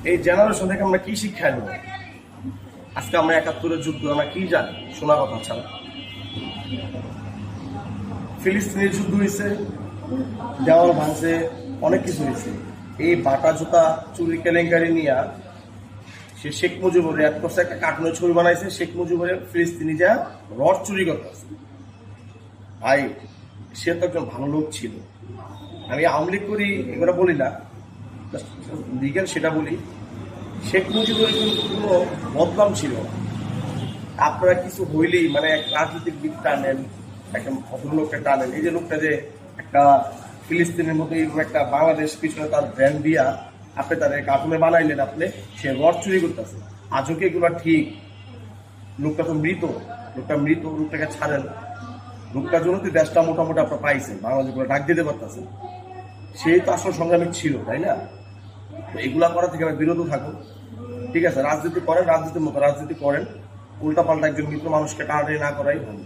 এই জেনারেশন থেকে আমরা কি শিক্ষা নেব? আজকে আমরা ৭১-এর যুদ্ধ আমরা কি জানি? শোনা কথা ছাড়া। ফিলিস্তিনের যুদ্ধ হয়েছে, দেওয়াল ভাঙছে, অনেক কিছু হয়েছে। এই বাটা জুতা চুরি কেলেঙ্কারি নিয়ে সে শেখ মুজিবুর এক করছে, একটা কার্টুনের ছবি বানাইছে, শেখ মুজিবুরের ফিলিস্তিনি যা রড চুরি করতেছে। ভাই, সে তো একজন ভালো লোক ছিল। আমি আওয়ামী লীগ করি এগুলো বলি না, লিগেল সেটা বলি। শেখ মুজিবুর কিন্তু কোনো বদনাম ছিল না। আপনারা কিছু হইলেই মানে এক রাজনৈতিক দিক টানেন, একটা ভদ্রলোককে টানেন। এই যে লোকটা যে একটা ফিলিস্তিনের মতো এইরকম একটা বাংলাদেশ পিছনে তার ব্র্যান্ড দিয়া আপনি তার কার্টুনে বানাইলেন, আপনি সে রড চুরি করতেছে। আজও কি এগুলো ঠিক? লোকটা তো মৃত, লোকটাকে ছাড়েন। লোকটার জন্য তো দেশটা মোটামুটি আপনার পাইছেন, বাংলাদেশ ডাক দিতে পারতেছেন। সেই তো আসল সংগ্রামী ছিল, তাই না? তো এগুলা করা থেকে বিরত থাকুন। ঠিক আছে, রাজনীতি করেন, রাজনীতির মতো রাজনীতি করেন। উল্টাপাল্টা একজন মৃত মানুষকে টানাটানি না করাই ভালো।